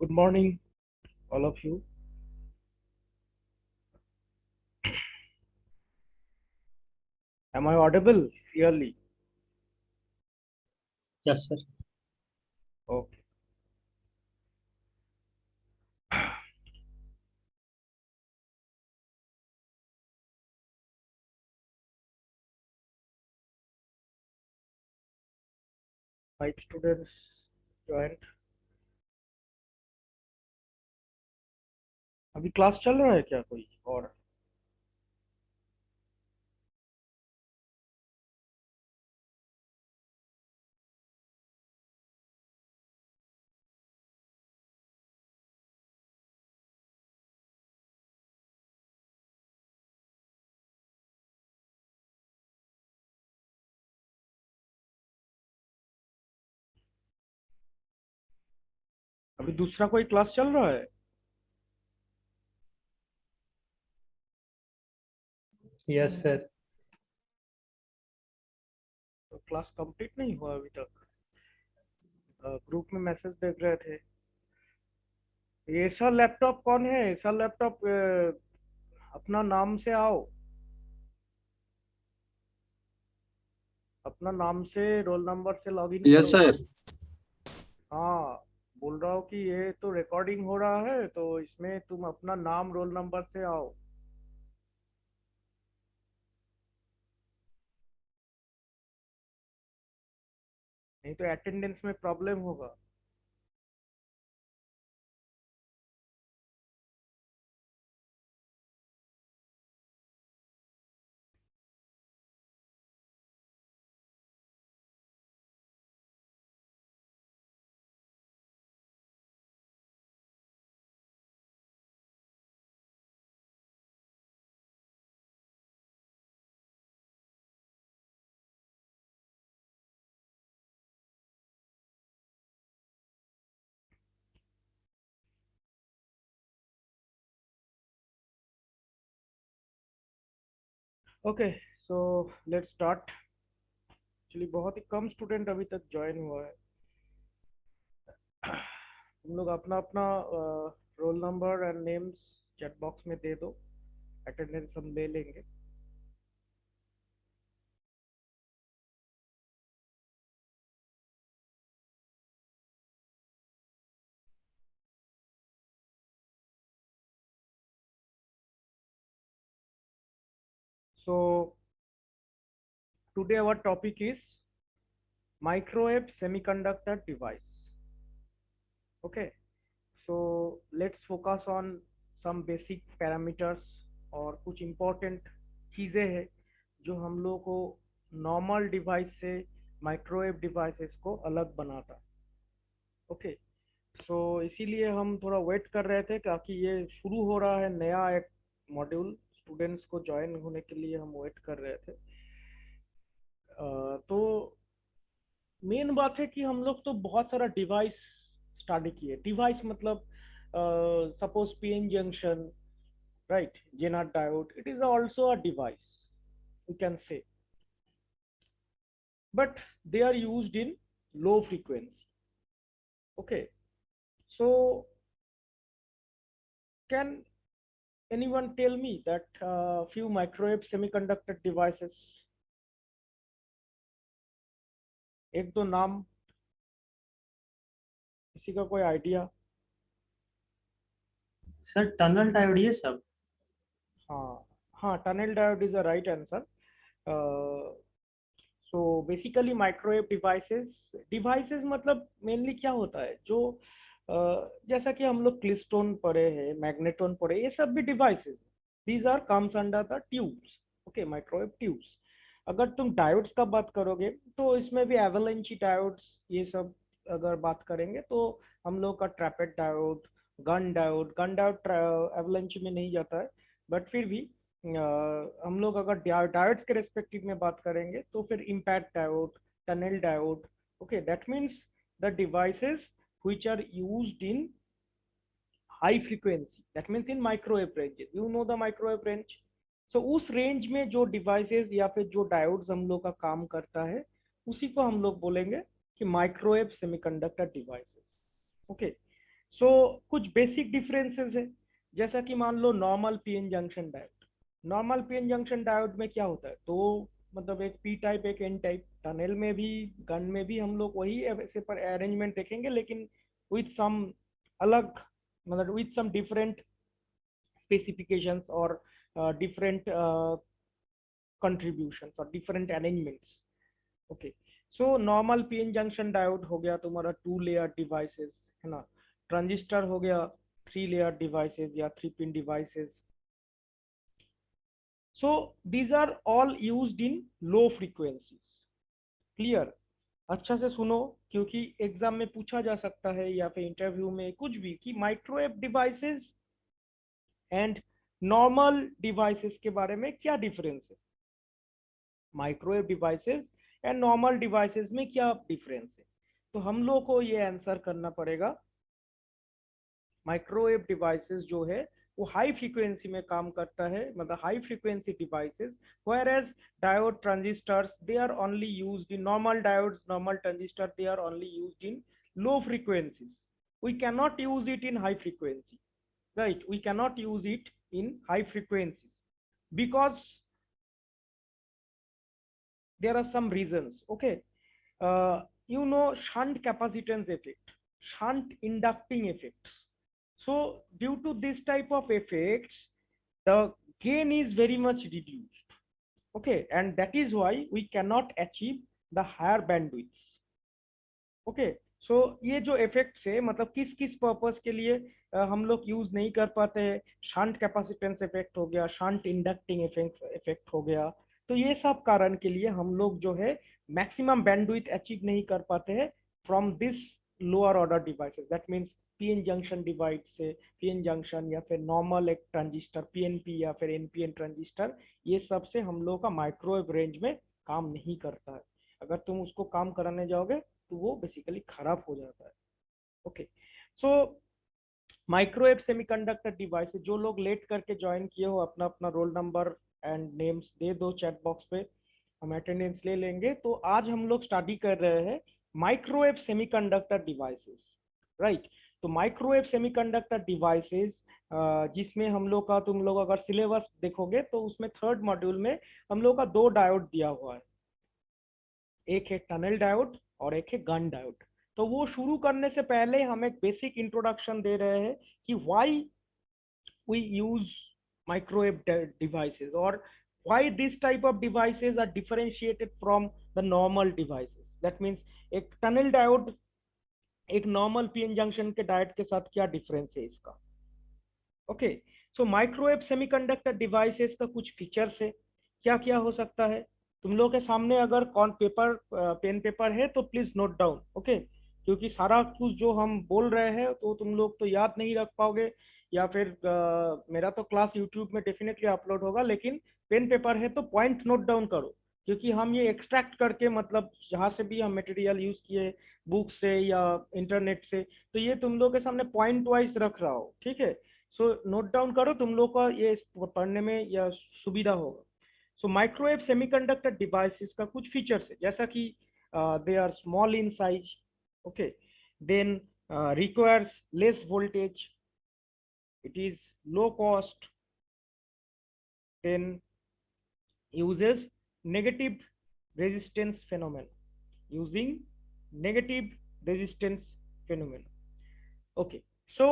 Good morning, all of you. Am I audible clearly? Yes, sir. Okay. Five students joined. अभी class चल रहा है क्या कोई और? अभी दूसरा कोई क्लास चल रहा है? Yes, sir. तो क्लास कंप्लीट नहीं हुआ अभी तक। ग्रुप में मैसेज देख रहे थे। ये ऐसा लैपटॉप कौन है? ऐसा लैपटॉप अपना नाम से आओ। अपना नाम से रोल नंबर से लॉगिन यस करो। सर। हाँ, बोल रहा हूँ कि ये तो रिकॉर्डिंग हो रहा है, तो इसमें तुम अपना नाम रोल नंबर से आओ। नहीं तो अटेंडेंस में प्रॉब्लम होगा। Okay, so let's start. Actually बहुत ही कम स्टूडेंट अभी तक ज्वाइन हुआ है। तुम लोग अपना अपना roll number and names chat box में दे दो। अटेंडेंस हम ले लेंगे। So today our topic is microwave semiconductor device. Okay, so let's focus on some basic parameters और कुछ इम्पोर्टेंट चीज़ें हैं जो हम लोग को नॉर्मल डिवाइस से माइक्रोवेव डिवाइसेस को अलग बनाता है। ओके, सो इसीलिए हम थोड़ा वेट कर रहे थे क्योंकि ये शुरू हो रहा है नया एक मॉड्यूल। स्टूडेंट्स को ज्वाइन होने के लिए हम वेट कर रहे थे। तो मेन बात है कि हम लोग तो बहुत सारा डिवाइस स्टडी किए। डिवाइस मतलब suppose PN junction, right? Zener diode, it is also a device, you can say, but they are used in low frequency. Okay, so can anyone tell me that few microwave semiconductor devices? एक दो नाम, किसी का कोई idea? Sir tunnel diode ये सब। हाँ हाँ, tunnel diode is a right answer. So basically microwave devices, devices मतलब मेनली क्या होता है जो जैसा कि हम लोग क्लिस्टोन पढ़े हैं, मैग्नेटोन पढ़े, ये सब भी devices. These are comes under the tubes. Okay, microwave tubes. अगर तुम डायोड्स का बात करोगे तो इसमें भी एवलांची डायोड्स, ये सब अगर बात करेंगे तो हम लोग का ट्रैपेड डायोड, गन डायोड एवलांची में नहीं जाता है, बट फिर भी हम लोग अगर डायोड्स के रेस्पेक्टिव में बात करेंगे तो फिर impact diode, tunnel diode. Okay, that means the devices which are used in high frequency, that means in microwave ranges. You know the microwave range? So उस रेंज में जो डिवाइसेस या फिर जो डायोड्स हम लोग का काम करता है, उसी को हम लोग बोलेंगे कि microwave semiconductor devices. Okay, so कुछ बेसिक डिफरेंसेस है, जैसा कि मान लो normal PN junction diode. Normal PN junction diode में क्या होता है, तो मतलब एक पी टाइप एक एन टाइप, टनल में भी गन में भी हम लोग वही ऐसे पर अरेंजमेंट देखेंगे, लेकिन विथ सम अलग, मतलब विथ सम डिफरेंट स्पेसिफिकेशंस और डिफरेंट कंट्रीब्यूशंस और different arrangements. Okay, so normal PN junction diode हो गया तुम्हारा 2 लेयर डिवाइसेस, है ना। ट्रांजिस्टर हो गया 3 लेयर डिवाइसेस या 3 pin devices. So these are all used in low frequencies. Clear? अच्छा से सुनो, क्योंकि एग्जाम में पूछा जा सकता है या फिर इंटरव्यू में कुछ भी कि microwave devices and normal devices के बारे में क्या डिफरेंस है, microwave devices and normal devices में क्या डिफरेंस है। तो हम लोग को ये आंसर करना पड़ेगा, माइक्रोवेव डिवाइसेस जो है वो हाई फ्रीक्वेंसी में काम करता है, मतलब high frequency devices, whereas diode transistors they are only used in normal diodes, normal transistor they are only used in low frequencies. We cannot use it in high frequency, right? We cannot use it in high frequencies because there are some reasons. Okay, you know, shunt capacitance effect, shunt inducting effects. So due to this type of effects, the gain is very much reduced. Okay, and that is why we cannot achieve the higher bandwidths. Okay, so ये जो effects है, मतलब किस किस purpose के लिए हम लोग यूज नहीं कर पाते हैं, शंट कैपेसिटेंस इफेक्ट हो गया, शंट इंडक्टिंग इफेक्ट हो गया, तो ये सब कारण के लिए हम लोग जो है मैक्सिमम बैंडविड्थ अचीव नहीं कर पाते हैं from this lower order devices, that means PN junction device से, पीएन जंक्शन या फिर नॉर्मल एक ट्रांजिस्टर पीएनपी या फिर एनपीएन ट्रांजिस्टर, ये सब से हम लोग का माइक्रोवेव रेंज में काम नहीं करता है। अगर तुम उसको काम कराने जाओगे तो वो बेसिकली खराब हो जाता है। Okay, so microwave semiconductor device, जो लोग लेट करके ज्वाइन किए हो अपना अपना रोल नंबर एंड नेम्स दे दो चैट बॉक्स पे, हम अटेंडेंस ले लेंगे। तो आज हम लोग स्टडी कर रहे हैं माइक्रोवेव सेमीकंडक्टर डिवाइसेस, राइट। तो माइक्रोवेव सेमीकंडक्टर डिवाइसेस, जिसमें हम लोग का, तुम लोग अगर सिलेबस देखोगे तो उसमें थर्ड मॉड्यूल में हम लोग का 2 डायोड दिया हुआ है, एक है टनल डायोड और एक है गन डायोड। तो वो शुरू करने से पहले हम एक बेसिक इंट्रोडक्शन दे रहे हैं कि why we use microwave devices और why this type of devices are differentiated from the normal devices. That means एक टनल डायोड एक नॉर्मल पीएन जंक्शन के डायोड के साथ क्या डिफरेंस है इसका। Okay, so microwave semiconductor devices का कुछ फीचर्स है, क्या क्या हो सकता है। तुम लोग के सामने अगर कौन पेपर पेन पेपर है तो प्लीज नोट डाउन, ओके, क्योंकि सारा कुछ जो हम बोल रहे हैं तो तुम लोग तो याद नहीं रख पाओगे, या फिर मेरा तो क्लास यूट्यूब में डेफिनेटली अपलोड होगा, लेकिन पेन पेपर है तो पॉइंट नोट डाउन करो, क्योंकि हम ये एक्सट्रैक्ट करके, मतलब जहाँ से भी हम मटेरियल यूज किए, बुक से या इंटरनेट से, तो ये तुम लोग के सामने पॉइंट वाइज रख रहा हो, ठीक है। सो नोट डाउन करो, तुम लोग का ये पढ़ने में या सुविधा होगा। सो माइक्रोवेव सेमीकंडक्टर डिवाइसेस का कुछ फीचर्स है, जैसा कि they are small in size, okay, then requires less voltage, it is low cost, then uses negative resistance phenomenon, using negative resistance phenomenon। Okay, so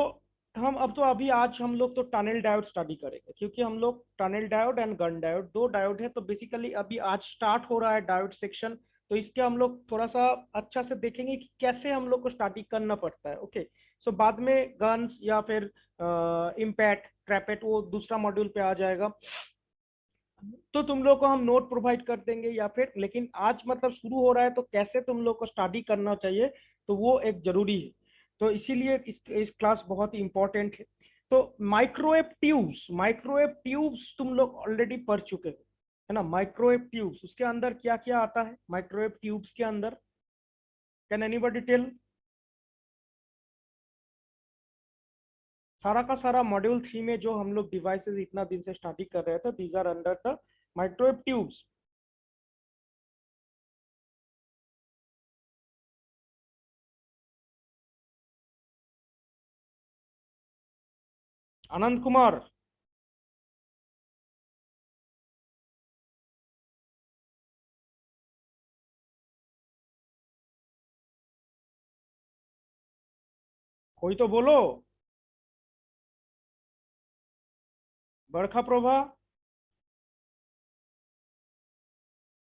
हम अब तो अभी आज हम लोग तो टनल डायोड स्टडी करेंगे, क्योंकि हम लोग tunnel diode and Gunn diode 2 diode है, तो बेसिकली अभी आज स्टार्ट हो रहा है डायोड सेक्शन। तो इसके हम लोग थोड़ा सा अच्छा से देखेंगे कि कैसे हम लोग को स्टडी करना पड़ता है। ओके, सो बाद में गन्स या फिर इम्पैक्ट ट्रैपेट वो दूसरा मॉड्यूल पे आ जाएगा, तो तुम लोग को हम नोट प्रोवाइड कर देंगे या फिर, लेकिन आज मतलब शुरू हो रहा है तो कैसे तुम लोग को स्टडी करना चाहिए, तो वो एक जरूरी है। तो इसीलिए इस क्लास बहुत ही इंपॉर्टेंट है। तो माइक्रोवेव ट्यूब्स तुम लोग ऑलरेडी पढ़ चुके हो, है ना। माइक्रोवेव ट्यूब्स, उसके अंदर क्या क्या आता है माइक्रोवेव ट्यूब्स के अंदर, कैन एनीबॉडी टेल। सारा का सारा मॉड्यूल 3 में जो हम लोग डिवाइसेस इतना दिन से स्टडी कर रहे थे, these are under the microwave tubes. Anand Kumar. कोई तो बोलो। बरखा प्रभा।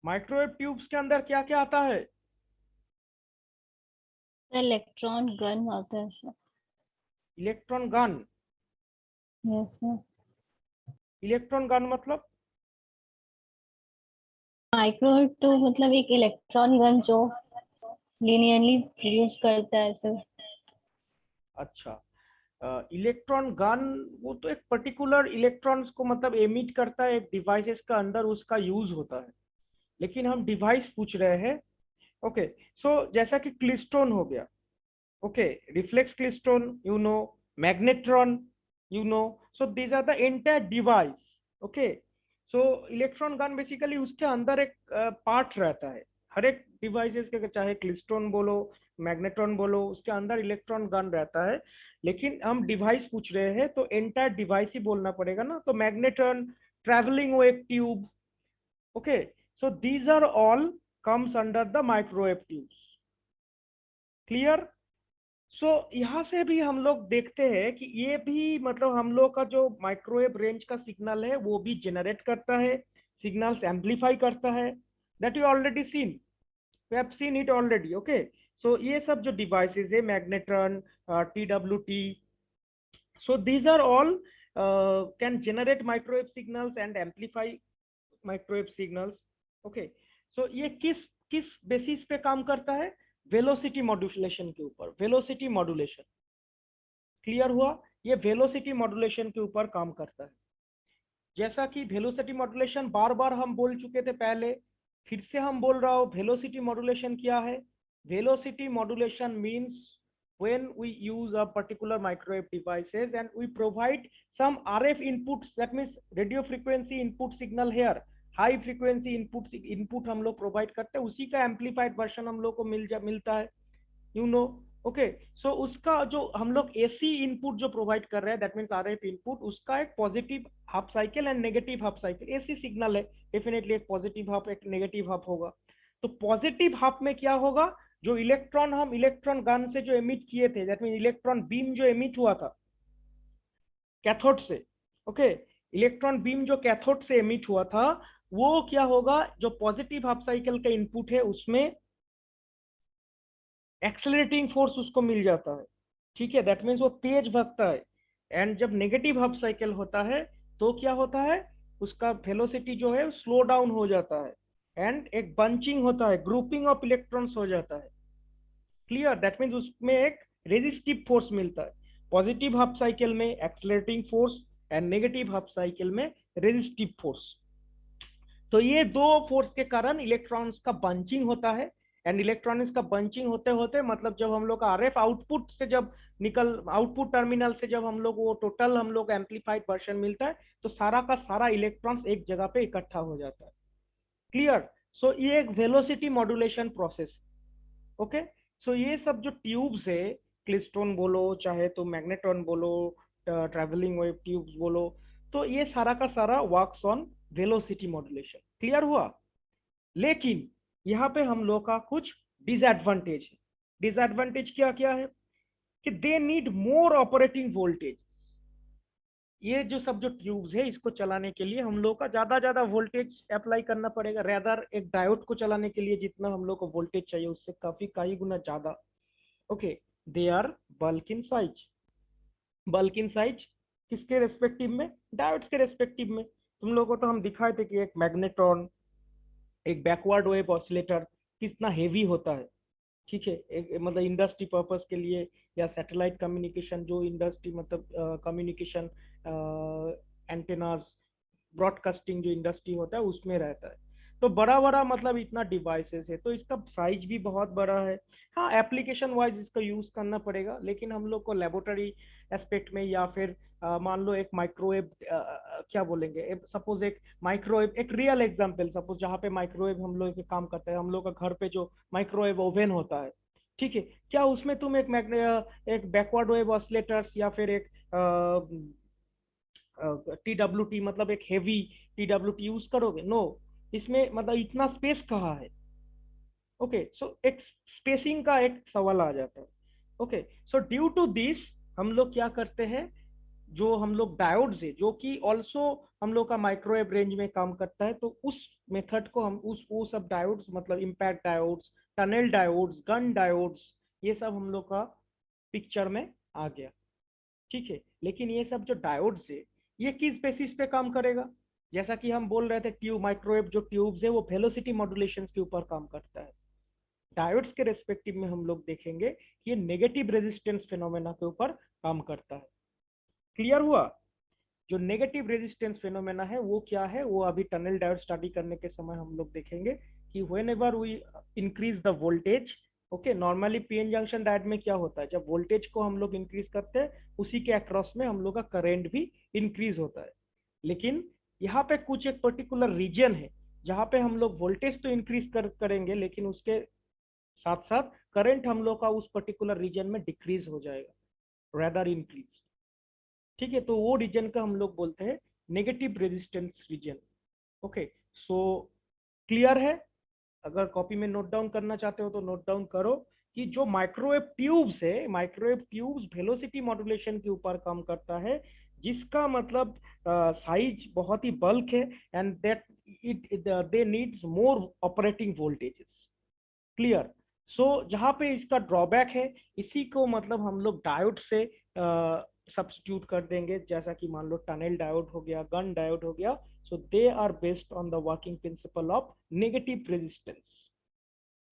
माइक्रोवेव ट्यूब्स के अंदर क्या क्या आता है? इलेक्ट्रॉन गन आता है sir. Electron gun. Yes sir. Electron gun मतलब? माइक्रोवेव तो मतलब एक इलेक्ट्रॉन गन जो लीनियरली प्रोड्यूस करता है सर। अच्छा, इलेक्ट्रॉन गन वो तो एक पर्टिकुलर इलेक्ट्रॉन्स को मतलब एमिट करता है एक डिवाइसेस का अंदर, उसका यूज होता है। लेकिन हम डिवाइस पूछ रहे हैं। ओके, सो जैसा कि क्लिस्टोन हो गया। Okay, reflex klystron you know, magnetron you know, so these are the entire device. Okay, so electron gun basically उसके अंदर एक पार्ट रहता है। हर एक डिवाइसेस के, चाहे क्लिस्टोन बोलो, मैग्नेट्रॉन बोलो, उसके अंदर इलेक्ट्रॉन गन रहता है। लेकिन हम डिवाइस पूछ रहे हैं तो एंटायर डिवाइस ही बोलना पड़ेगा ना, तो magnetron, travelling wave tube. Okay, so these are all comes under the microwave tubes. Clear? So यहाँ से भी हम लोग देखते हैं कि ये भी मतलब हम लोग का जो माइक्रोवेव रेंज का सिग्नल है वो भी जनरेट करता है, सिग्नल्स एम्पलीफाई करता है। That you already seen, we have seen it already. Okay, so ये सब जो डिवाइसेस है, magnetron, TWT, so these are all can generate microwave signals and amplify microwave signals. Okay, so ये किस किस बेसिस पे काम करता है? वेलोसिटी मॉड्यूलेशन के ऊपर, वेलोसिटी मॉड्यूलेशन। क्लियर हुआ? ये वेलोसिटी मॉड्यूलेशन के ऊपर काम करता है। जैसा कि वेलोसिटी मॉड्यूलेशन बार बार हम बोल चुके थे पहले, फिर से हम बोल रहा हूँ, वेलोसिटी मॉड्यूलेशन क्या है? Velocity modulation means when we use a particular microwave devices and we provide some RF inputs, that means radio frequency input signal here, high frequency input हम लोग प्रोवाइड करते हैं, उसी का एम्पलीफाइड वर्जन हम लोग को मिलता है, यू नो। ओके, सो उसका जो हम लोग एसी इनपुट जो प्रोवाइड कर रहे हैं, दैट मीन्स आरएफ इनपुट, उसका एक positive half cycle and negative half cycle. AC signal है, डेफिनेटली एक पॉजिटिव हाफ एक नेगेटिव हाफ होगा। तो पॉजिटिव हाफ में क्या होगा? जो इलेक्ट्रॉन हम इलेक्ट्रॉन गन से जो एमिट किए थे, दैट मीन इलेक्ट्रॉन बीम जो एमिट हुआ था कैथोड से। ओके, इलेक्ट्रॉन बीम जो कैथोड से एमिट हुआ था, वो क्या होगा? जो पॉजिटिव हाफ साइकिल का इनपुट है उसमें एक्सेलरेटिंग फोर्स उसको मिल जाता है। ठीक है, दैट मीन्स वो तेज भागता है। एंड जब नेगेटिव हाफ साइकिल होता है तो क्या होता है? उसका वेलोसिटी जो है स्लो डाउन हो जाता है एंड एक बंचिंग होता है, ग्रुपिंग ऑफ इलेक्ट्रॉन्स हो जाता है। क्लियर? दैट मीन्स उसमें एक रेजिस्टिव फोर्स मिलता है। पॉजिटिव हाफ साइकिल में accelerating force and negative half cycle में रेजिस्टिव फोर्स। तो ये दो फोर्स के कारण इलेक्ट्रॉन्स का बंचिंग होता है। एंड इलेक्ट्रॉनिक्स का बंचिंग होते होते मतलब जब हम लोग का आरएफ आउटपुट से जब निकल आउटपुट टर्मिनल से जब हम लोग वो टोटल हम लोग एम्पलीफाइड वर्जन मिलता है, तो सारा का सारा इलेक्ट्रॉन्स एक जगह पे इकट्ठा हो जाता है। क्लियर? सो ये एक velocity modulation process. Okay, so ये सब जो ट्यूब्स है, क्लिस्टोन बोलो चाहे तो मैग्नेट्रॉन बोलो, ट्रैवलिंग वेव ट्यूब्स बोलो, तो ये सारा का सारा works on velocity modulation. Clear हुआ? लेकिन यहाँ पे हम लोग का कुछ डिसएडवांटेज है। डिसएडवांटेज क्या क्या है? कि they need more operating voltage. ये जो सब जो ट्यूब्स है इसको चलाने के लिए हम लोग का ज्यादा ज्यादा वोल्टेज अप्लाई करना पड़ेगा, रेदर एक डायोड को चलाने के लिए जितना हम लोग को वोल्टेज चाहिए उससे काफी कई गुना ज्यादा। Okay, they are bulk in size. Bulk in size किसके रेस्पेक्टिव में? डायोड्स के रेस्पेक्टिव में। तुम लोगों को तो हम दिखाए थे कि एक मैग्नेट्रॉन, एक बैकवर्ड वेव ऑसिलेटर कितना हेवी होता है। ठीक है, एक मतलब इंडस्ट्री पर्पस के लिए या सैटेलाइट कम्युनिकेशन, जो इंडस्ट्री मतलब कम्युनिकेशन एंटेनास, ब्रॉडकास्टिंग जो इंडस्ट्री होता है उसमें रहता है। तो बड़ा बड़ा मतलब इतना डिवाइसेस है तो इसका साइज भी बहुत बड़ा है। हाँ, एप्लीकेशन वाइज इसका यूज करना पड़ेगा, लेकिन हम लोग को लेबोरेटरी एस्पेक्ट में या फिर मान लो एक माइक्रोवेव क्या बोलेंगे, सपोज एक माइक्रोवेव, एक रियल एग्जांपल सपोज जहाँ पे माइक्रोवेव हम लोग काम करते हैं, हम लोग का घर पे जो माइक्रोवेव ओवन होता है, ठीक है, क्या उसमें तुम एक बैकवर्ड वेव ऑसिलेटर्स या फिर एक TWT मतलब एक हेवी TWT यूज करोगे? नो, इसमें मतलब इतना स्पेस कहाँ है? ओके, सो एक स्पेसिंग का एक सवाल आ जाता है। Okay, so due to this हम लोग क्या करते हैं, जो हम लोग डायोड्स है जो कि ऑल्सो हम लोग का माइक्रोवेव रेंज में काम करता है, तो उस मेथड को हम उस वो सब डायोड्स मतलब impact diodes, tunnel diodes, gun diodes, ये सब हम लोग का पिक्चर में आ गया। ठीक है, लेकिन ये सब जो डायोड्स है ये किस बेसिस पे काम करेगा? जैसा कि हम बोल रहे थे, ट्यूब माइक्रोवेव जो ट्यूब्स है वो वेलोसिटी मॉड्यूलेशन के ऊपर काम करता है। डायोड्स के रेस्पेक्टिव में हम लोग देखेंगे कि ये नेगेटिव रेजिस्टेंस फिनोमेना के ऊपर काम करता है। क्लियर हुआ? जो नेगेटिव रेजिस्टेंस फिनोमेना है वो क्या है, वो अभी टनल डायोड स्टडी करने के समय हम लोग देखेंगे कि whenever we increase the voltage, okay, normally PN junction diode में क्या होता है, जब वोल्टेज को हम लोग इंक्रीज करते हैं उसी के अक्रॉस में हम लोग का करंट भी इंक्रीज होता है। लेकिन यहाँ पे कुछ एक पर्टिकुलर रीजन है जहाँ पे हम लोग वोल्टेज तो इंक्रीज करेंगे, लेकिन उसके साथ साथ करंट हम लोग का उस पर्टिकुलर रीजन में डिक्रीज हो जाएगा, रेदर इंक्रीज। ठीक है, तो वो रीजन का हम लोग बोलते हैं negative resistance region. Okay, so clear है? अगर कॉपी में नोट डाउन करना चाहते हो तो नोट डाउन करो कि जो माइक्रोवेव ट्यूब्स है, माइक्रोवेव ट्यूब्स वेलोसिटी मॉड्यूलेशन के ऊपर काम करता है, जिसका मतलब साइज बहुत ही बल्क है, and that it they needs more operating voltages. Clear? So जहाँ पे इसका ड्रॉबैक है, इसी को मतलब हम लोग डायोड से सब्स्टिट्यूट कर देंगे, जैसा कि मान लो टनल डायोड हो गया, गन डायोड हो गया। So they are based on the working principle of negative resistance.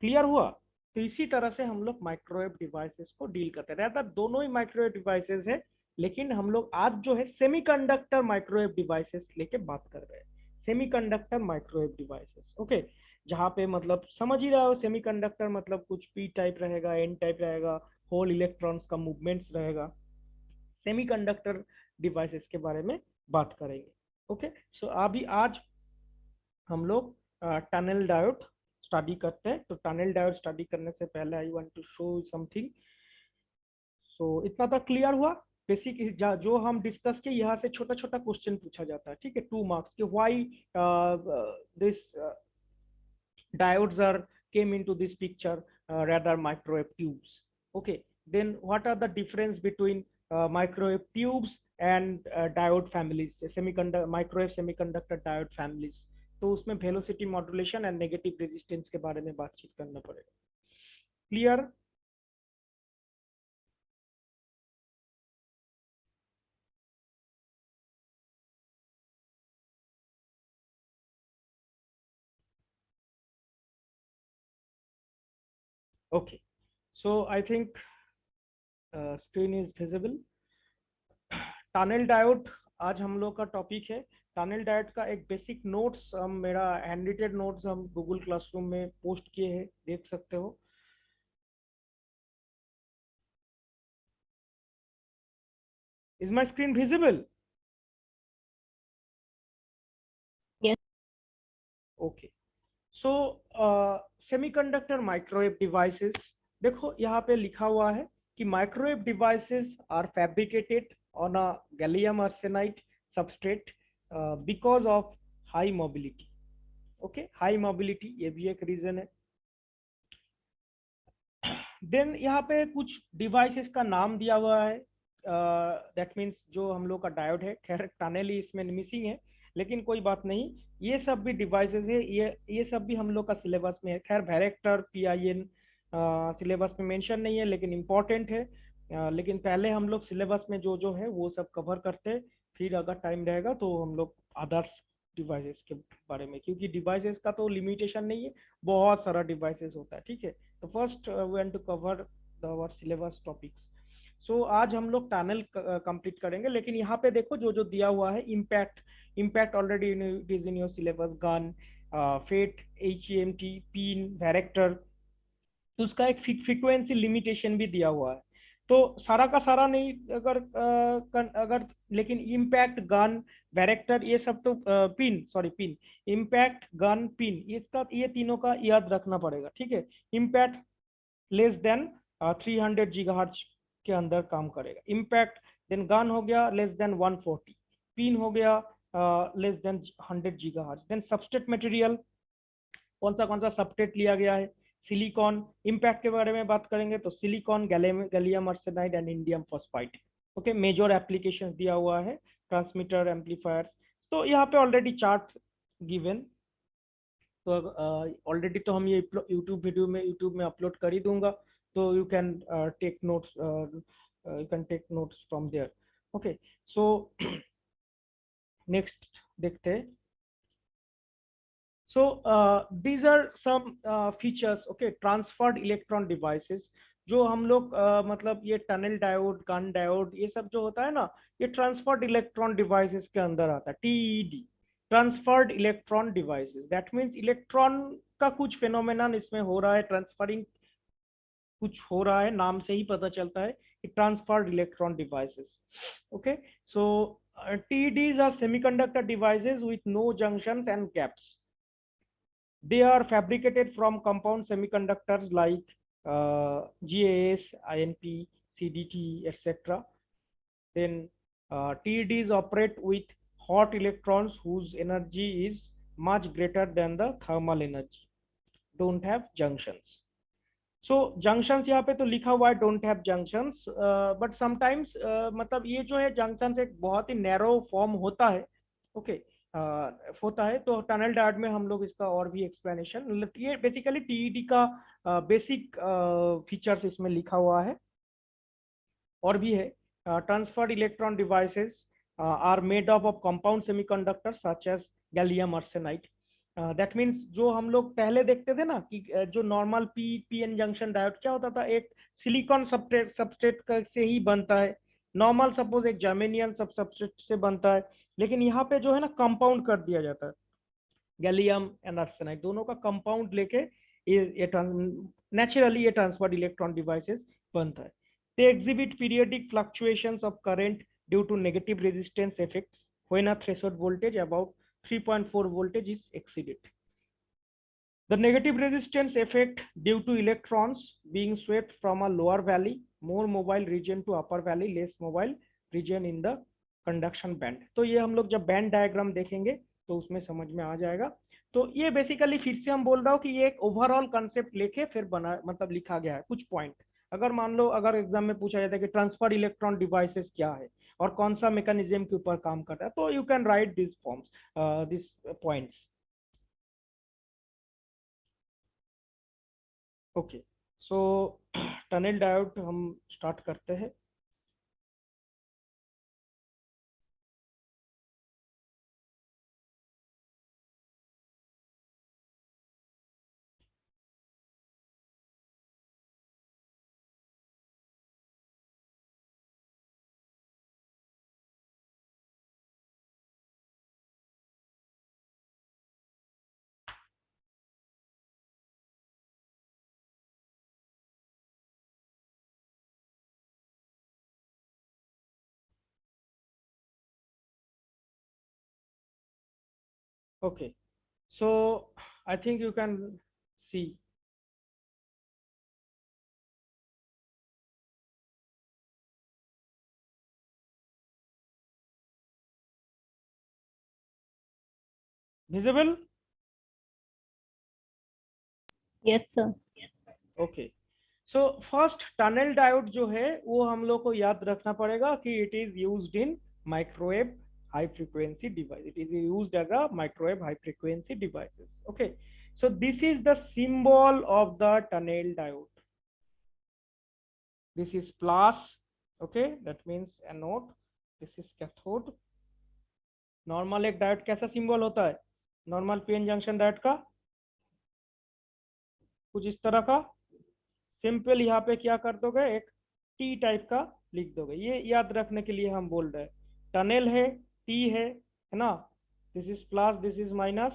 Clear हुआ? तो इसी तरह से हम लोग माइक्रोवेव डिवाइसेस को डील करते हैं। रहता दोनों ही माइक्रोवेव डिवाइसेस है, लेकिन हम लोग आज जो है सेमीकंडक्टर माइक्रोवेव डिवाइसेस लेके बात कर रहे हैं। सेमीकंडक्टर माइक्रोवेव डिवाइसेस, ओके, जहाँ पे मतलब समझ ही रहे हो, सेमीकंडक्टर मतलब कुछ पी टाइप रहेगा, एन टाइप रहेगा, होल इलेक्ट्रॉन्स का मूवमेंट्स रहेगा। सेमीकंडक्टर डिवाइसेस के बारे में बात करेंगे। ओके, सो अभी आज हम लोग टनल डायोड स्टडी करते हैं। तो टनल डायोड स्टडी करने से पहले I want to show something. So इतना तक क्लियर हुआ? बेसिक जो हम डिस्कस किए, यहाँ से छोटा छोटा क्वेश्चन पूछा जाता है। ठीक है, 2 मार्क्स के, why this diodes are came into this picture, rather microwave tubes. Okay, then what are the difference between microwave tubes and diode families, semiconductor microwave semiconductor diode families? तो उसमें velocity modulation and negative resistance के बारे में बातचीत करना पड़ेगा। Clear? Okay, so I think screen is visible. Tunnel diode आज हम लोग का टॉपिक है। टनल डायोड का एक बेसिक नोट्स मेरा हैंड रिटेड नोट्स हम गूगल क्लासरूम में पोस्ट किए हैं, देख सकते हो। Is my screen visible? Yes. Okay. So semiconductor microwave devices, देखो यहाँ पे लिखा हुआ है कि microwave devices are fabricated on a gallium arsenide substrate because of high mobility. Okay, high mobility ये भी एक रीजन है। देन यहाँ पे कुछ डिवाइसेस का नाम दिया हुआ है, दैट मीन्स जो हम लोग का डायोड है, खैर टनल ही इसमें मिसिंग है, लेकिन कोई बात नहीं, ये सब भी डिवाइसेस है, ये सब भी हम लोग का सिलेबस में है। खैर वैरेक्टर PIN सिलेबस में मेंशन नहीं है, लेकिन इम्पोर्टेंट है। लेकिन पहले हम लोग सिलेबस में जो जो है वो सब कवर करते हैं, फिर अगर टाइम रहेगा तो हम लोग अदर्स डिवाइसेस के बारे में, क्योंकि डिवाइसेस का तो लिमिटेशन नहीं है, बहुत सारा डिवाइसेस होता है। ठीक है, तो first we want to cover our syllabus topics. So आज हम लोग टनल कंप्लीट करेंगे, लेकिन यहाँ पे देखो जो जो दिया हुआ है, impact already it is in your syllabus, Gunn, FET, HEMT, PIN, varactor, तो उसका एक फ्रीक्वेंसी लिमिटेशन भी दिया हुआ है। तो सारा का सारा नहीं, अगर लेकिन इम्पैक्ट, गन, वैरेक्टर, ये सब तो पिन इम्पैक्ट, गन, पिन, इसका ये तीनों का याद रखना पड़ेगा। ठीक है, इम्पैक्ट लेस देन 300 GHz के अंदर काम करेगा, इम्पैक्ट। देन गन हो गया लेस देन 140, स्पिन हो गया less than 100 gigahertz. Then substrate material, कौन सा सबस्ट्रेट लिया गया है, सिलिकॉन। इम्पैक्ट के बारे में बात करेंगे तो silicon, gallium arsenide and indium phosphide. Okay, major applications दिया हुआ है, ट्रांसमीटर, एम्पलीफायर्स। तो यहाँ पे ऑलरेडी चार्ट गिवन, तो ऑलरेडी तो हम ये यूट्यूब में अपलोड कर ही दूंगा, तो you can take notes, you can take notes from there. Okay, so next देखते हैं। So these are some features, okay, transferred electron devices, जो हम लोग मतलब ये टनल डायोड, गन डायोड, ये सब जो होता है ना, ये ट्रांसफर्ड इलेक्ट्रॉन डिवाइसेस के अंदर आता है, TED, transferred electron devices. That means electron का कुछ फेनोमेनन इसमें हो रहा है, ट्रांसफरिंग कुछ हो रहा है, नाम से ही पता चलता है कि transferred electron devices. Okay, so TEDs are semiconductor devices with no junctions and gaps. They are fabricated from compound semiconductors like GAS, INP, CDT, etc. Then TEDs operate with hot electrons whose energy is much greater than the thermal energy. Don't have junctions. So junctions यहाँ पे तो लिखा हुआ है don't have junctions, but sometimes मतलब ये जो है junctions एक बहुत ही narrow form होता है। okay, होता है, तो टनल डायोड में हम लोग इसका और भी एक्सप्लेनेशन, ये बेसिकली टीईडी का बेसिक फीचर्स इसमें लिखा हुआ है। और भी है, transferred electron devices are made up of compound semiconductor such as gallium arsenide. That means जो हम लोग पहले देखते थे ना कि जो नॉर्मल पीएन जंक्शन डायोड क्या होता था, एक सिलिकॉन सबस्ट्रेट से ही बनता है, नॉर्मल सपोज एक जर्मेनियम सबस्ट्रेट से बनता है, लेकिन यहाँ पे जो है ना कंपाउंड कर दिया जाता है, गैलियम एंड आर्सेनाइड दोनों का कंपाउंड लेके ये नेचुरली ये ट्रांसफर्ड इलेक्ट्रॉन डिवाइसेस बनता है। They exhibit periodic fluctuations of current due to negative resistance effects when a threshold voltage about 3.4 voltage is exceeded. The negative resistance effect due to electrons being swept from a lower valley, more mobile region to upper valley, less mobile region in the conduction band. तो ये हम लोग जब band diagram देखेंगे तो उसमें समझ में आ जाएगा। तो ये बेसिकली फिर से हम बोल रहा हूँ कि ये एक ओवरऑल कंसेप्ट लेके फिर बना मतलब लिखा गया है कुछ पॉइंट। अगर मान लो अगर एग्जाम में पूछा जाता है कि ट्रांसफर इलेक्ट्रॉन डिवाइसेस क्या है और कौन सा मैकेनिज्म के ऊपर काम करता है, तो you can write this forms, this points. Okay, so tunnel diode हम स्टार्ट करते हैं। Okay, so I think you can see. Visible? Yes, sir. Okay. So first tunnel diode जो है वो हम लोग को याद रखना पड़ेगा कि it is used in microwave high frequency device, it is used as a microwave high frequency devices. Okay, so this is the symbol of the tunnel diode, this is plus, okay, that means anode, this is cathode. Normal एक diode कैसा symbol होता है, normal PN junction diode का कुछ इस तरह का simple, यहाँ पे क्या कर दोगे एक टी टाइप का लिख दोगे, ये याद रखने के लिए हम बोल रहे हैं। टनल है, टी है ना, this is plus, this is minus,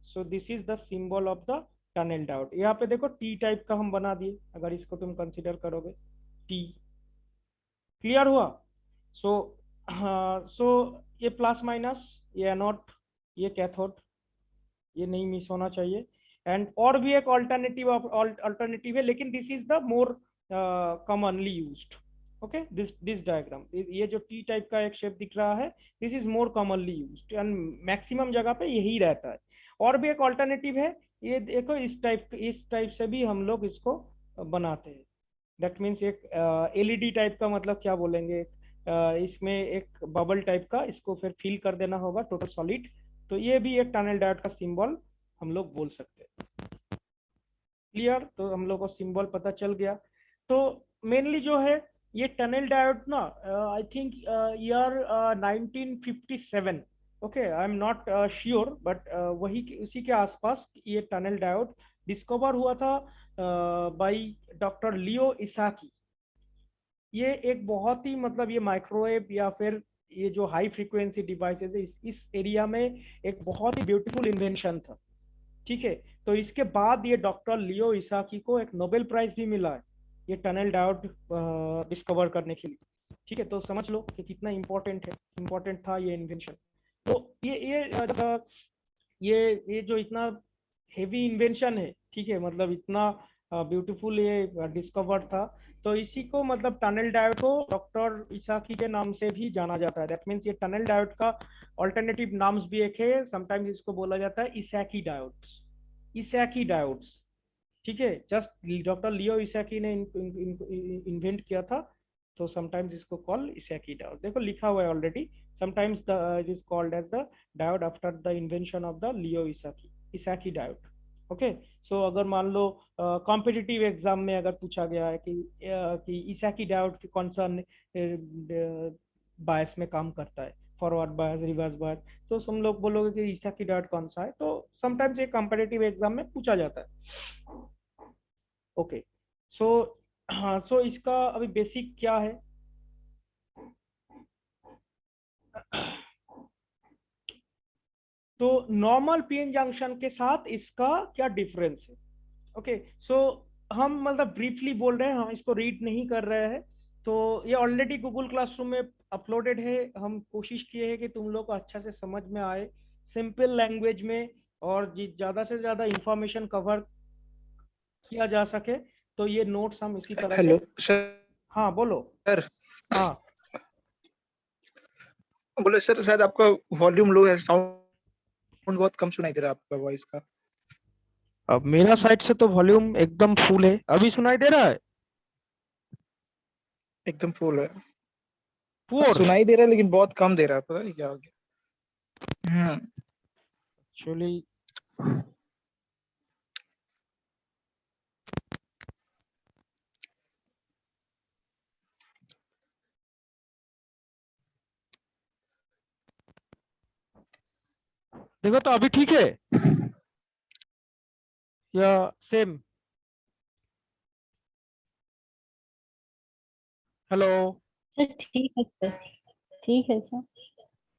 so this is the symbol of the tunnel diode. यहाँ पे देखो टी टाइप का हम बना दिए, अगर इसको तुम कंसिडर करोगे टी, क्लियर हुआ। सो सो ये प्लस माइनस, ये एनोड, ये कैथोड, ये नहीं मिस होना चाहिए। एंड और भी एक अल्टरनेटिव है, लेकिन this is the more commonly used. Okay, this diagram, ये जो टी टाइप का एक शेप दिख रहा है, this is more commonly used and maximum जगह पे यही रहता है। और भी एक ऑल्टरनेटिव है, ये देखो इस टाइप से भी हम लोग इसको बनाते हैं। दैट मीन्स एक एलईडी टाइप का, मतलब क्या बोलेंगे, इसमें एक बबल टाइप का, इसको फिर फिल कर देना होगा टोटल सॉलिड, तो ये भी एक टनल डायोड का सिंबल हम लोग बोल सकते हैं। क्लियर? तो हम लोग को सिंबल पता चल गया। तो मेनली जो है ये टनल डायोड ना, I think year 1957, okay, I am not sure, but उसी के आसपास ये टनल डायोड डिस्कवर हुआ था बाय डॉक्टर लियो इसाकी। ये एक बहुत ही, मतलब ये माइक्रोवेव या फिर ये जो हाई फ्रीक्वेंसी डिवाइसेस है, इस एरिया में एक बहुत ही ब्यूटीफुल इन्वेंशन था। ठीक है, तो इसके बाद ये डॉक्टर लियो इसाकी को एक नोबेल प्राइज भी मिला है ये टनल डायोड डिस्कवर करने के लिए। ठीक है, तो समझ लो कि कितना इम्पोर्टेंट था ये इन्वेंशन। तो ये जो इतना हेवी इन्वेंशन है, ठीक है, मतलब इतना ब्यूटीफुल ये डिस्कवर था, तो इसी को, मतलब टनल डायोड को डॉक्टर इसाकी के नाम से भी जाना जाता है। दैट मीन्स ये टनल डायोड का ऑल्टरनेटिव नाम्स भी एक है, समटाइम्स इसको बोला जाता है इसाकी डायोड्स। ठीक है, जस्ट डॉक्टर लियो इसाकी ने इन्वेंट किया था, तो समटाइम्स इसको कॉल इसाकी डायोड। देखो लिखा हुआ है already, sometimes it is called as the diode after the invention of the Leo Esaki diode. Okay, so अगर मान लो कॉम्पिटिटिव एग्जाम में अगर पूछा गया है कि इसाकी डायोड कौन सा बायस में काम करता है, फॉरवर्ड बायस, रिवर्स बायस, तो हम लोग बोलोगे कि इसाकी डायोड कौन सा है, तो समटाइम्स ये कॉम्पिटिटिव एग्जाम में पूछा जाता है। ओके, सो हाँ, सो इसका अभी बेसिक क्या है। तो नॉर्मल पीएन जंक्शन के साथ इसका क्या डिफरेंस है। ओके, सो हम मतलब ब्रीफली बोल रहे हैं, हम इसको रीड नहीं कर रहे हैं। तो ये ऑलरेडी गूगल क्लासरूम में अपलोडेड है। हम कोशिश किए हैं कि तुम लोग को अच्छा से समझ में आए, सिंपल लैंग्वेज में, और ज़्यादा से ज़्यादा इंफॉर्मेशन कवर किया जा सके। तो ये नोट्स हम इसी तरह से। Hello sir. हाँ बोलो। सर हाँ बोले सर, शायद आपका वॉल्यूम लो है, साउंड बहुत कम सुनाई दे रहा है आपका वॉइस का। अब मेरा साइड से तो वॉल्यूम एकदम फुल है, अभी सुनाई दे रहा है? एकदम फुल है। पुअर सुनाई दे रहा है लेकिन बहुत कम दे रहा है, पता नहीं क्या हो गया। एक्चुअली। देखो तो अभी ठीक है या सेम? हेलो, सर ठीक है सर, ठीक है सर।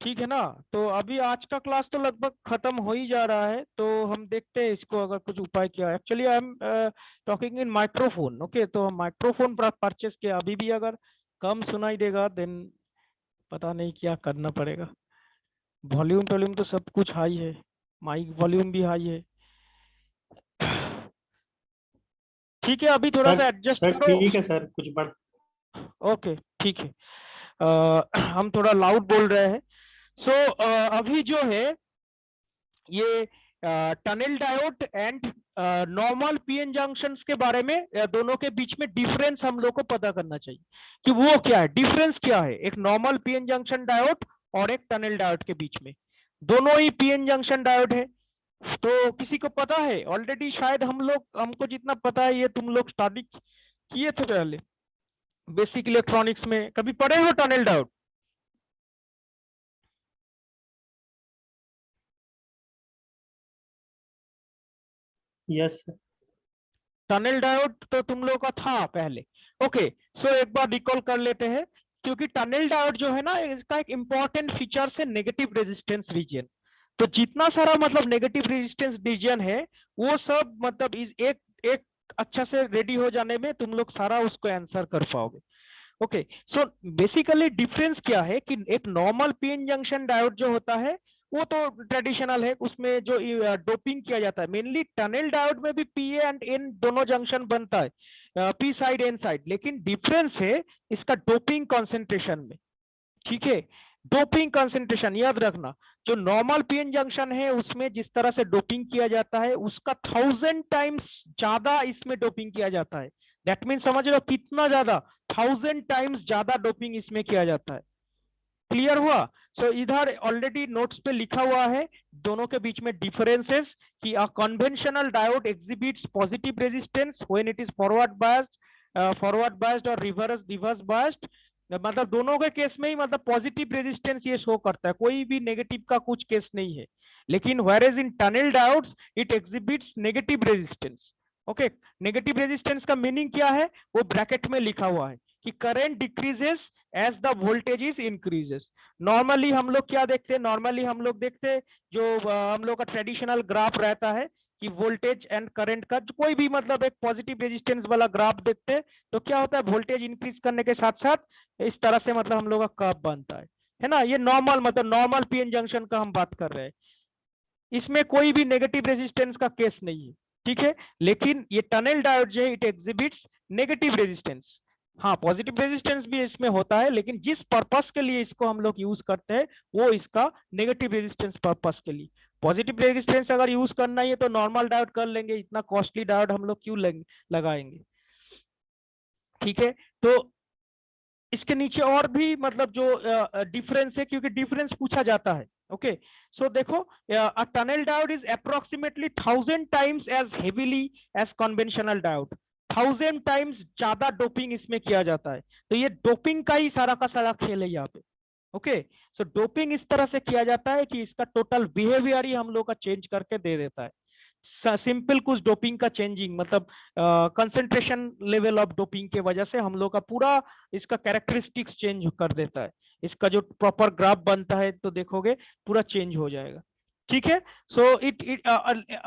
ठीक है ना? तो अभी आज का क्लास तो लगभग खत्म हो ही जा रहा है, तो हम देखते हैं इसको अगर कुछ उपाय किया। Actually I am talking in microphone. Okay, तो हम माइक्रोफोन परचेस किया, अभी भी अगर कम सुनाई देगा देन पता नहीं क्या करना पड़ेगा। वॉल्यूम तो सब कुछ हाई है, माइक वॉल्यूम भी हाई है। ठीक है, अभी थोड़ा सा एडजस्ट सर करो। ठीक है सर, कुछ बढ़। ओके ठीक है, हम थोड़ा लाउड बोल रहे हैं। सो अभी जो है ये tunnel diode and normal PN junctions के बारे में, दोनों के बीच में डिफरेंस हम लोग को पता करना चाहिए कि वो क्या है, डिफरेंस क्या है एक नॉर्मल पीएन जंक्शन डायोड और एक टनल डायोड के बीच में। दोनों ही पीएन जंक्शन डायोड है। तो किसी को पता है ऑलरेडी? शायद हमको जितना पता है ये तुम लोग स्टडी किए थे पहले बेसिक इलेक्ट्रॉनिक्स में, कभी पढ़े हो tunnel diode? Yes sir. Tunnel diode तो तुम लोगों का था पहले। ओके, सो एक बार रिकॉल कर लेते हैं, क्योंकि टनल डायोड जो है ना, इसका एक इंपॉर्टेंट फीचर है नेगेटिव रेजिस्टेंस रीजन। तो जितना सारा मतलब नेगेटिव रेजिस्टेंस रीजन है, वो सब मतलब इस एक एक अच्छा से रेडी हो जाने में तुम लोग सारा उसको आंसर कर पाओगे। ओके, सो बेसिकली डिफरेंस क्या है कि एक नॉर्मल पीएन जंक्शन डायोड जो होता है वो तो ट्रेडिशनल है, उसमें जो डोपिंग किया जाता है मेनली टनल डायोड में भी पी एंड एन दोनों जंक्शन बनता है, पी साइड एन साइड, लेकिन डिफरेंस है इसका डोपिंग कॉन्सेंट्रेशन में। ठीक है, डोपिंग कंसंट्रेशन याद रखना, जो नॉर्मल पीएन जंक्शन है उसमें जिस तरह से डोपिंग किया जाता है उसका 1000 टाइम्स ज्यादा इसमें डोपिंग किया जाता है। दैट मीन समझ लो कितना ज्यादा, 1000 टाइम्स ज्यादा डोपिंग इसमें किया जाता है। क्लियर हुआ? सो इधर ऑलरेडी नोट्स पे लिखा हुआ है दोनों के बीच में डिफरेंसेस, कि a conventional diode exhibits positive resistance when it is forward biased और रिवर्स बायस्ड। मतलब दोनों के केस में ही मतलब पॉजिटिव रेजिस्टेंस ये शो करता है, कोई भी नेगेटिव का कुछ केस नहीं है। लेकिन whereas in tunnel diodes it exhibits negative resistance. Okay, negative resistance का मीनिंग क्या है वो ब्रैकेट में लिखा हुआ है कि current decreases as the voltage is increases. Normally हम लोग क्या देखते हैं, नॉर्मली हम लोग देखते हैं जो हम लोग का ट्रेडिशनल ग्राफ रहता है कि वोल्टेज एंड करंट का कोई भी मतलब एक पॉजिटिव रेजिस्टेंस वाला ग्राफ देखते हैं तो क्या होता है, वोल्टेज इंक्रीज करने के साथ साथ इस तरह से मतलब हम लोग का कर्व बनता है ना। ये नॉर्मल मतलब नॉर्मल पीएन जंक्शन का हम बात कर रहे हैं, इसमें कोई भी नेगेटिव रेजिस्टेंस का केस नहीं है। ठीक है, लेकिन ये टनल डायोड जो है इट एग्जिबिट्स नेगेटिव रेजिस्टेंस। हाँ, पॉजिटिव रेजिस्टेंस भी इसमें होता है, लेकिन जिस पर्पस के लिए इसको हम लोग यूज करते हैं वो इसका नेगेटिव रेजिस्टेंस पर्पस के लिए। पॉजिटिव रेजिस्टेंस अगर यूज करना है तो नॉर्मल डायोड कर लेंगे, इतना कॉस्टली डायोड हम लोग क्यों लगाएंगे। ठीक है, तो इसके नीचे और भी मतलब जो डिफरेंस है, क्योंकि डिफरेंस पूछा जाता है। ओके, सो देखो, a tunnel diode is approximately 1000 times as heavily as conventional diode। 1000 times ज्यादा डोपिंग इसमें किया जाता है, तो ये डोपिंग का ही सारा का सारा खेल है यहाँ पे। ओके, सो डोपिंग इस तरह से किया जाता है कि इसका टोटल बिहेवियर ही हम लोग का चेंज करके दे देता है। सिंपल कुछ डोपिंग का चेंजिंग मतलब कंसंट्रेशन लेवल ऑफ डोपिंग के वजह से हम लोग का पूरा इसका कैरेक्टरिस्टिक्स चेंज कर देता है। इसका जो प्रॉपर ग्राफ बनता है तो देखोगे पूरा चेंज हो जाएगा। ठीक है, सो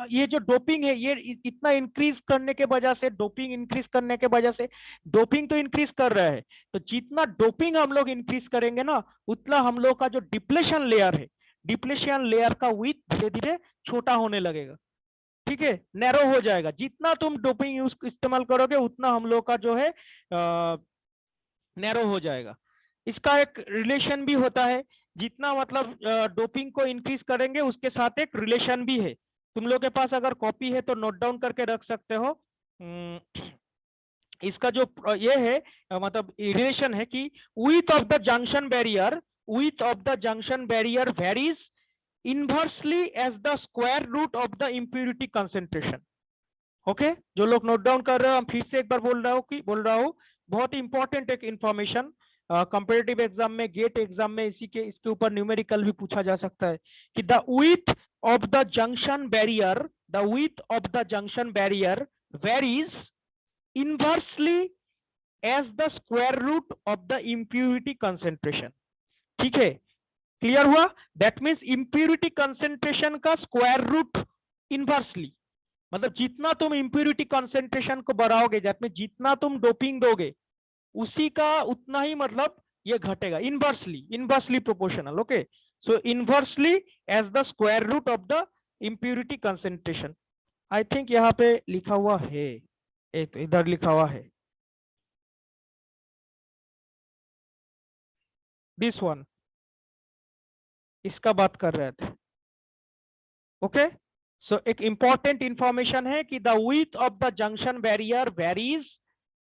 ये जो डोपिंग है ये इतना इंक्रीज करने के वजह से, डोपिंग इंक्रीज करने के वजह से, डोपिंग तो इंक्रीज कर रहा है, तो जितना डोपिंग हम लोग इंक्रीज करेंगे ना उतना हम लोग का जो डिप्लेशन लेयर है, डिप्लेशन लेयर का विड्थ धीरे धीरे छोटा होने लगेगा। ठीक है, नैरो हो जाएगा। जितना तुम डोपिंग यूज इस्तेमाल करोगे उतना हम लोग का जो है नैरो हो जाएगा। इसका एक रिलेशन भी होता है, जितना मतलब डोपिंग को इंक्रीज करेंगे उसके साथ एक रिलेशन भी है। तुम लोग के पास अगर कॉपी है तो नोट डाउन करके रख सकते हो। इसका जो ये है मतलब रिलेशन है कि width of the junction barrier varies inversely as the square root of the impurity concentration। Okay, जो लोग नोट डाउन कर रहे हो, हम फिर से एक बार बोल रहा हूँ बहुत इंपॉर्टेंट एक इंफॉर्मेशन, कंपेटिटिव एग्जाम में, गेट एग्जाम में इसके ऊपर न्यूमेरिकल भी पूछा जा सकता है कि the width of the junction barrier varies inversely as the square root of the impurity concentration। ठीक है, क्लियर हुआ? दैट मीन्स इंप्यूरिटी कंसेंट्रेशन का स्क्वायर रूट इनवर्सली, मतलब जितना तुम इंप्यूरिटी कंसेंट्रेशन को बढ़ाओगे, दैट मीन्स जितना तुम डोपिंग दोगे उसी का उतना ही मतलब ये घटेगा, inversely proportional. Okay, so inversely as the square root of the impurity concentration. I think यहाँ पे लिखा हुआ है, एक तो इधर लिखा हुआ है दिस वन, इसका बात कर रहे थे। ओके, सो एक इंपॉर्टेंट इंफॉर्मेशन है कि the width of the junction barrier varies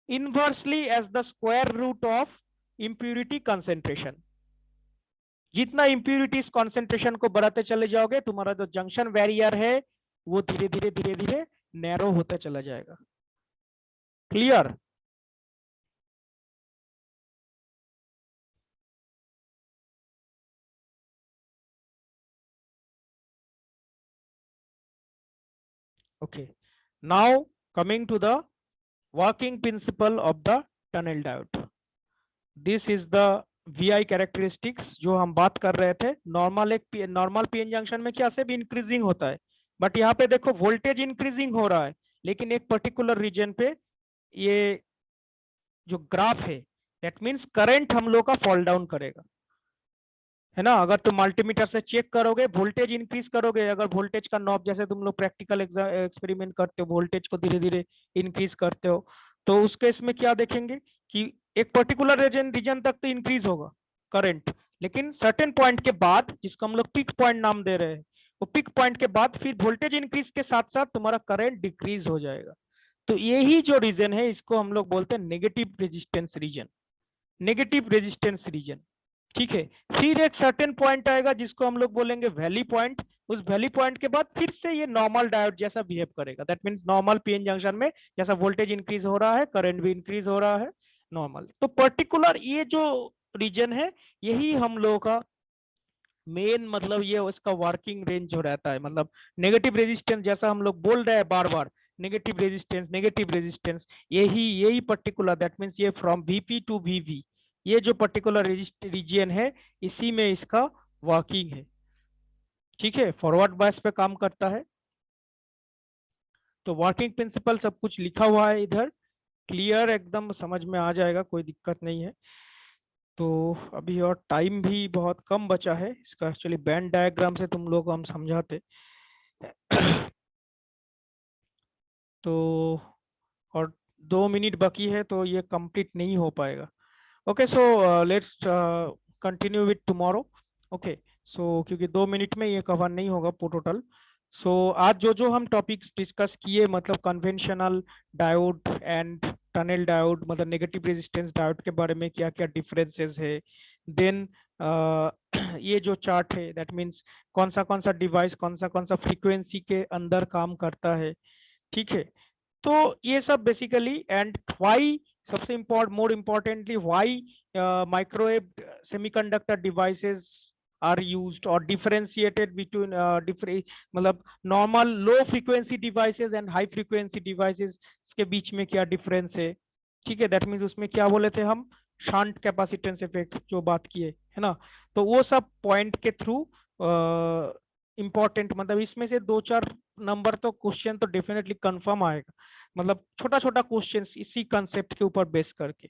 inversely as the square root of impurity concentration. जितना इंप्यूरिटीज कंसेंट्रेशन को बढ़ाते चले जाओगे तुम्हारा जो जंक्शन बैरियर है वो धीरे धीरे नैरो होता चला जाएगा। Clear? Okay, now coming to the working principle of the tunnel diode। This is the VI characteristics जो हम बात कर रहे थे। नॉर्मल पीएन जंक्शन में क्या से भी इंक्रीजिंग होता है, बट यहाँ पे देखो वोल्टेज इंक्रीजिंग हो रहा है, लेकिन एक पर्टिकुलर रीजन पे ये जो ग्राफ है दैट मीन्स करंट हम लोग का फॉल डाउन करेगा। है ना। अगर तुम मल्टीमीटर से चेक करोगे, वोल्टेज इंक्रीज करोगे, अगर वोल्टेज का नॉब, जैसे तुम लोग प्रैक्टिकल एक्सपेरिमेंट करते हो, वोल्टेज को धीरे धीरे इंक्रीज करते हो, तो उस केस में क्या देखेंगे कि एक पर्टिकुलर रीजन तक तो इंक्रीज होगा करंट, लेकिन सर्टेन पॉइंट के बाद, जिसको हम लोग पिक पॉइंट नाम दे रहे हैं, वो पिक पॉइंट के बाद फिर वोल्टेज इंक्रीज के साथ साथ तुम्हारा करंट डिक्रीज हो जाएगा। तो यही जो रीजन है, इसको हम लोग बोलते हैं negative resistance region, negative resistance region. ठीक है, फिर एक सर्टेन पॉइंट आएगा जिसको हम लोग बोलेंगे वैली पॉइंट। उस वैली पॉइंट के बाद फिर से ये नॉर्मल डायोड जैसा बिहेव करेगा, that means normal PN junction में जैसा वोल्टेज इंक्रीज हो रहा है, करंट भी इंक्रीज हो रहा है नॉर्मल। तो पर्टिकुलर ये जो रीजन है, यही हम लोगों का मेन मतलब ये उसका वर्किंग रेंज जो रहता है, मतलब नेगेटिव रेजिस्टेंस, जैसा हम लोग बोल रहे हैं बार बार, नेगेटिव रेजिस्टेंस, यही पर्टिकुलर, दैट मींस ये फ्रॉम वीपी टू वीवी, ये जो पर्टिकुलर रीजन है, इसी में इसका वर्किंग है। ठीक है, फॉरवर्ड बायस पे काम करता है। तो वर्किंग प्रिंसिपल सब कुछ लिखा हुआ है इधर, क्लियर एकदम समझ में आ जाएगा, कोई दिक्कत नहीं है। तो अभी और टाइम भी बहुत कम बचा है इसका, एक्चुअली बैंड डायग्राम से तुम लोग हम समझाते तो और 2 मिनट बाकी है, तो ये कंप्लीट नहीं हो पाएगा। Okay, so let's continue with tomorrow. Okay, so क्योंकि 2 मिनट में ये कवर नहीं होगा टोटल। सो आज जो जो हम टॉपिक्स डिस्कस किए, मतलब conventional diode and tunnel diode, मतलब नेगेटिव रेजिस्टेंस डायोड के बारे में क्या क्या डिफरेंसेस है, देन ये जो चार्ट है, दैट मीन्स कौन सा डिवाइस कौन सा फ्रीक्वेंसी के अंदर काम करता है। ठीक है, तो ये सब बेसिकली, एंड व्हाई, सबसे more importantly why microwave semiconductor devices are used और डिफरेंशिएटेड बिटवीन मतलब normal low frequency devices and high frequency devices के बीच में क्या डिफरेंस है। ठीक है, दैट मीन्स उसमें क्या बोले थे हम, शंट कैपेसिटेंस इफेक्ट जो बात किए है ना। तो वो सब पॉइंट के थ्रू इम्पोर्टेंट, मतलब इसमें से 2-4 नंबर तो क्वेश्चन तो डेफिनेटली कंफर्म आएगा, मतलब छोटा छोटा क्वेश्चन इसी कंसेप्ट के ऊपर बेस करके।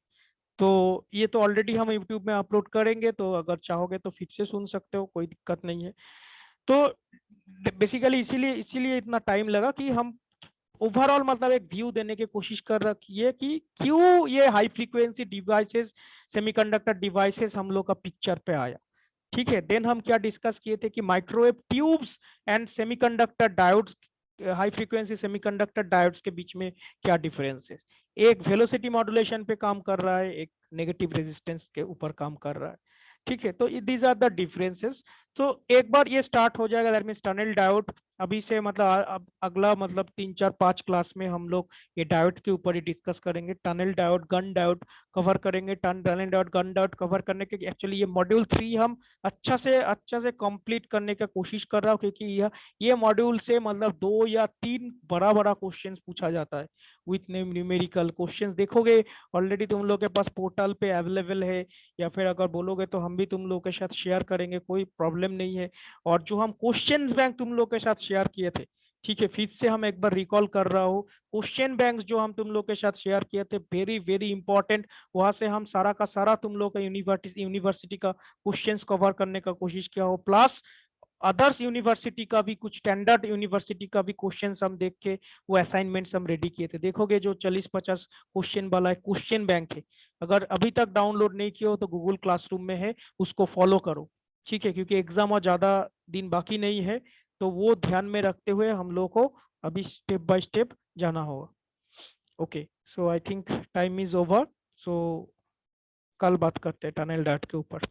तो ये तो ऑलरेडी हम यूट्यूब में अपलोड करेंगे, तो अगर चाहोगे तो फिर से सुन सकते हो, कोई दिक्कत नहीं है। तो बेसिकली इसीलिए इतना टाइम लगा कि हम ओवरऑल मतलब एक व्यू देने की कोशिश कर रखी है कि क्यों ये high frequency devices, semiconductor devices हम लोग का पिक्चर पे आया। ठीक है, देन हम क्या डिस्कस किए थे कि microwave tubes and semiconductor diodes, high frequency semiconductor diodes के बीच में क्या डिफरेंस है। एक वेलोसिटी मॉड्यूलेशन पे काम कर रहा है, एक नेगेटिव रेजिस्टेंस के ऊपर काम कर रहा है। ठीक है, तो दीज आर द डिफरेंसेस। तो एक बार ये स्टार्ट हो जाएगा, दैट मींस टनल डायोड, अभी से मतलब अब अगला मतलब 3-4-5 क्लास में हम लोग ये डायोड के ऊपर ही डिस्कस करेंगे। Tunnel diode, Gunn diode cover करेंगे, tunnel diode, Gunn diode cover करने के एक्चुअली ये मॉड्यूल 3 हम अच्छा से कंप्लीट करने का कोशिश कर रहा हूँ, क्योंकि ये मॉड्यूल से मतलब 2 या 3 बड़ा क्वेश्चंस पूछा जाता है विथ न्यूमेरिकल क्वेश्चंस। देखोगे ऑलरेडी तुम लोग के पास पोर्टल पे अवेलेबल है, या फिर अगर बोलोगे तो हम भी तुम लोग के साथ शेयर करेंगे, कोई प्रॉब्लम नहीं है। और जो हम क्वेश्चन बैंक तुम लोग के साथ शेयर किए थे, ठीक है, फिर से हम एक बार रिकॉल कर रहा हूँ, क्वेश्चन बैंक जो हम तुम लोग के साथ शेयर किए थे, वेरी वेरी इंपॉर्टेंट। वहां से हम सारा का सारा तुम लोग का यूनिवर्सिटी का क्वेश्चंस कवर करने का कोशिश किया हो, प्लस अदर्स यूनिवर्सिटी का भी, कुछ स्टैंडर्ड यूनिवर्सिटी का भी क्वेश्चंस हम देख के वो असाइनमेंट्स हम रेडी किए थे। देखोगे जो 40-50 क्वेश्चन वाला है क्वेश्चन बैंक है, अगर अभी तक डाउनलोड नहीं किया हो तो गूगल क्लासरूम में है, उसको फॉलो करो। ठीक है, क्योंकि एग्जाम और ज्यादा दिन बाकी नहीं है, तो वो ध्यान में रखते हुए हम लोग को अभी स्टेप बाय स्टेप जाना होगा। Okay, so I think time is over, so कल बात करते हैं टनल डायोड के ऊपर।